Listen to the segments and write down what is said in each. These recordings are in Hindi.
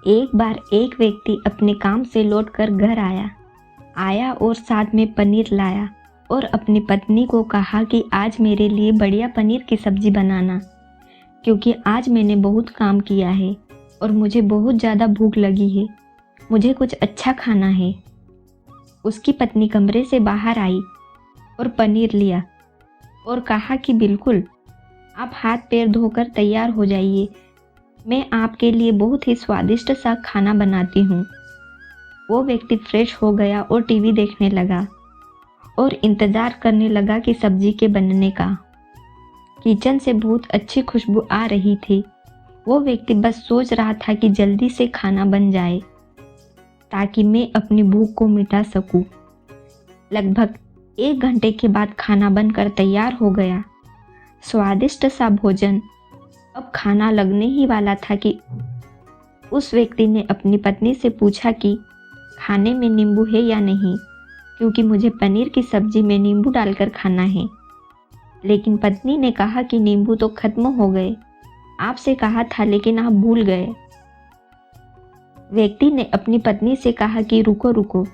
एक बार एक व्यक्ति अपने काम से लौटकर घर आया और साथ में पनीर लाया और अपनी पत्नी को कहा कि आज मेरे लिए बढ़िया पनीर की सब्ज़ी बनाना, क्योंकि आज मैंने बहुत काम किया है और मुझे बहुत ज़्यादा भूख लगी है। मुझे कुछ अच्छा खाना है। उसकी पत्नी कमरे से बाहर आई और पनीर लिया और कहा कि बिल्कुल, आप हाथ पैर धोकर तैयार हो जाइए, मैं आपके लिए बहुत ही स्वादिष्ट सा खाना बनाती हूँ। वो व्यक्ति फ्रेश हो गया और टीवी देखने लगा और इंतज़ार करने लगा कि सब्जी के बनने का। किचन से बहुत अच्छी खुशबू आ रही थी। वो व्यक्ति बस सोच रहा था कि जल्दी से खाना बन जाए ताकि मैं अपनी भूख को मिटा सकूं। लगभग 1 घंटे के बाद खाना बनकर तैयार हो गया। स्वादिष्ट सा भोजन अब खाना लगने ही वाला था कि उस व्यक्ति ने अपनी पत्नी से पूछा कि खाने में नींबू है या नहीं, क्योंकि मुझे पनीर की सब्जी में नींबू डालकर खाना है। लेकिन पत्नी ने कहा कि नींबू तो खत्म हो गए, आपसे कहा था लेकिन आप भूल गए। व्यक्ति ने अपनी पत्नी से कहा कि रुको रुको,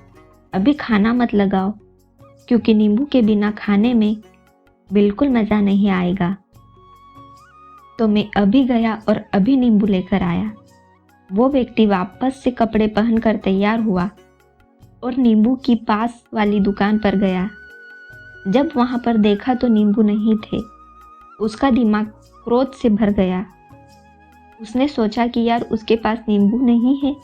अभी खाना मत लगाओ, क्योंकि नींबू के बिना खाने में बिल्कुल मज़ा नहीं आएगा। तो मैं अभी गया और अभी नींबू लेकर आया। वो व्यक्ति वापस से कपड़े पहनकर तैयार हुआ और नींबू की पास वाली दुकान पर गया। जब वहाँ पर देखा तो नींबू नहीं थे। उसका दिमाग क्रोध से भर गया। उसने सोचा कि यार, उसके पास नींबू नहीं है,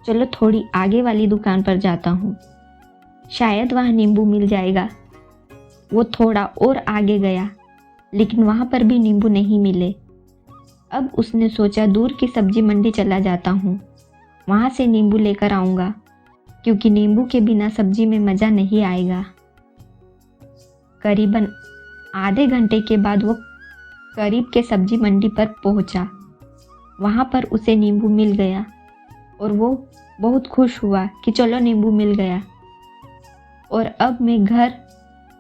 चलो थोड़ी आगे वाली दुकान पर जाता हूँ, शायद वहाँ नींबू मिल जाएगा। वो थोड़ा और आगे गया, लेकिन वहाँ पर भी नींबू नहीं मिले। अब उसने सोचा दूर की सब्जी मंडी चला जाता हूँ, वहाँ से नींबू लेकर आऊँगा, क्योंकि नींबू के बिना सब्जी में मज़ा नहीं आएगा। करीबन आधे घंटे के बाद वो करीब के सब्जी मंडी पर पहुँचा। वहाँ पर उसे नींबू मिल गया और वो बहुत खुश हुआ कि चलो नींबू मिल गया और अब मैं घर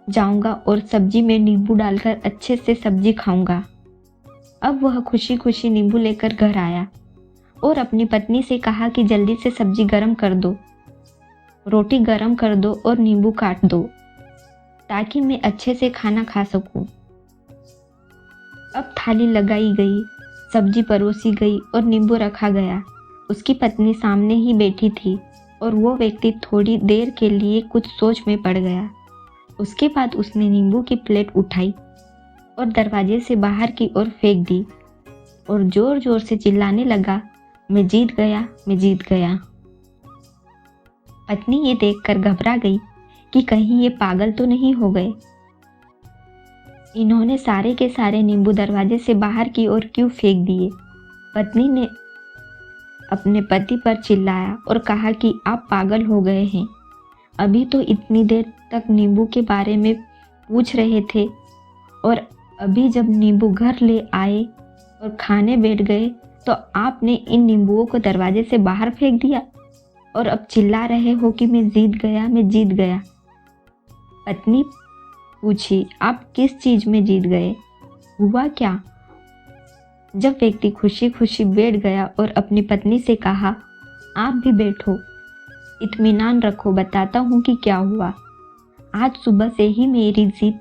जाऊंगा और सब्जी में नींबू डालकर अच्छे से सब्जी खाऊंगा। अब वह खुशी खुशी नींबू लेकर घर आया और अपनी पत्नी से कहा कि जल्दी से सब्जी गरम कर दो, रोटी गरम कर दो और नींबू काट दो, ताकि मैं अच्छे से खाना खा सकूं। अब थाली लगाई गई, सब्जी परोसी गई और नींबू रखा गया। उसकी पत्नी सामने ही बैठी थी और वो व्यक्ति थोड़ी देर के लिए कुछ सोच में पड़ गया। उसके बाद उसने नींबू की प्लेट उठाई और दरवाजे से बाहर की ओर फेंक दी और जोर जोर से चिल्लाने लगा, मैं जीत गया, मैं जीत गया। पत्नी ये देखकर घबरा गई कि कहीं ये पागल तो नहीं हो गए। इन्होंने सारे के सारे नींबू दरवाजे से बाहर की ओर क्यों फेंक दिए। पत्नी ने अपने पति पर चिल्लाया और कहा कि आप पागल हो गए हैं। अभी तो इतनी देर तक नींबू के बारे में पूछ रहे थे और अभी जब नींबू घर ले आए और खाने बैठ गए तो आपने इन नींबुओं को दरवाजे से बाहर फेंक दिया और अब चिल्ला रहे हो कि मैं जीत गया, मैं जीत गया। पत्नी पूछी, आप किस चीज़ में जीत गए, हुआ क्या? जब व्यक्ति खुशी खुशी बैठ गया और अपनी पत्नी से कहा, आप भी बैठो, इत्मीनान रखो, बताता हूँ कि क्या हुआ। आज सुबह से ही मेरी जीत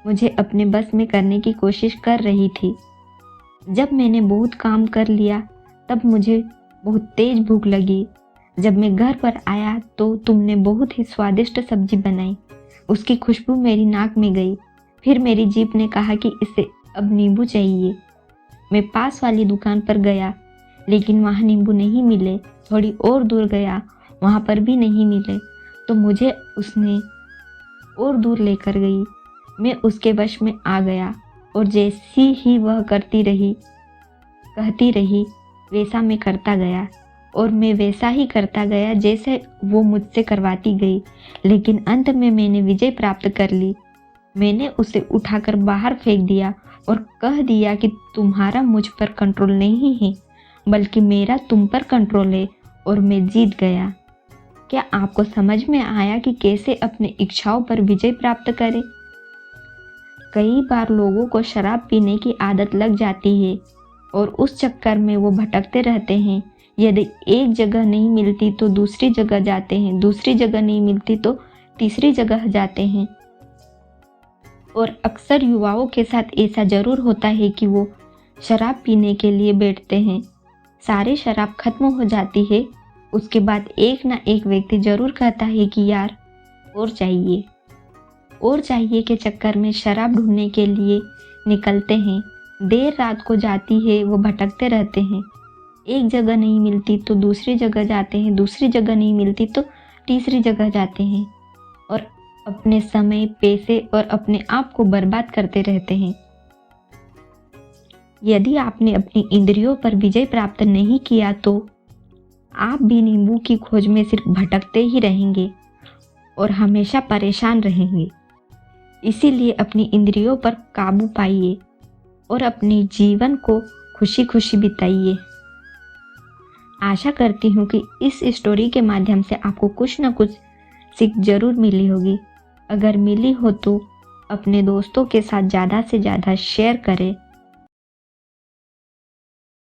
मुझे अपने बस में करने की कोशिश कर रही थी। जब मैंने बहुत काम कर लिया तब मुझे बहुत तेज भूख लगी। जब मैं घर पर आया तो तुमने बहुत ही स्वादिष्ट सब्जी बनाई। उसकी खुशबू मेरी नाक में गई। फिर मेरी जीभ ने कहा कि इसे अब नींबू चाहिए। मैं पास वाली दुकान पर गया, लेकिन वहाँ नींबू नहीं मिले। थोड़ी और दूर गया, वहाँ पर भी नहीं मिले, तो मुझे उसने और दूर लेकर गई। मैं उसके वश में आ गया और जैसी ही वह कहती रही वैसा मैं करता गया और मैं वैसा ही करता गया जैसे वो मुझसे करवाती गई। लेकिन अंत में मैंने विजय प्राप्त कर ली। मैंने उसे उठाकर बाहर फेंक दिया और कह दिया कि तुम्हारा मुझ पर कंट्रोल नहीं है, बल्कि मेरा तुम पर कंट्रोल है और मैं जीत गया। क्या आपको समझ में आया कि कैसे अपनी इच्छाओं पर विजय प्राप्त करें? कई बार लोगों को शराब पीने की आदत लग जाती है और उस चक्कर में वो भटकते रहते हैं यदि एक जगह नहीं मिलती तो दूसरी जगह जाते हैं, दूसरी जगह नहीं मिलती तो तीसरी जगह जाते हैं। और अक्सर युवाओं के साथ ऐसा ज़रूर होता है कि वो शराब पीने के लिए बैठते हैं, सारी शराब खत्म हो जाती है, उसके बाद एक ना एक व्यक्ति ज़रूर कहता है कि यार और चाहिए। और चाहिए के चक्कर में शराब ढूंढने के लिए निकलते हैं, देर रात को जाती है, वो भटकते रहते हैं, एक जगह नहीं मिलती तो दूसरी जगह जाते हैं, दूसरी जगह नहीं मिलती तो तीसरी जगह जाते हैं और अपने समय, पैसे और अपने आप को बर्बाद करते रहते हैं। यदि आपने अपनी इंद्रियों पर विजय प्राप्त नहीं किया तो आप भी नींबू की खोज में सिर्फ भटकते ही रहेंगे और हमेशा परेशान रहेंगे। इसीलिए अपनी इंद्रियों पर काबू पाइए और अपने जीवन को खुशी खुशी बिताइए। आशा करती हूँ कि इस स्टोरी के माध्यम से आपको कुछ न कुछ सीख जरूर मिली होगी। अगर मिली हो तो अपने दोस्तों के साथ ज़्यादा से ज़्यादा शेयर करें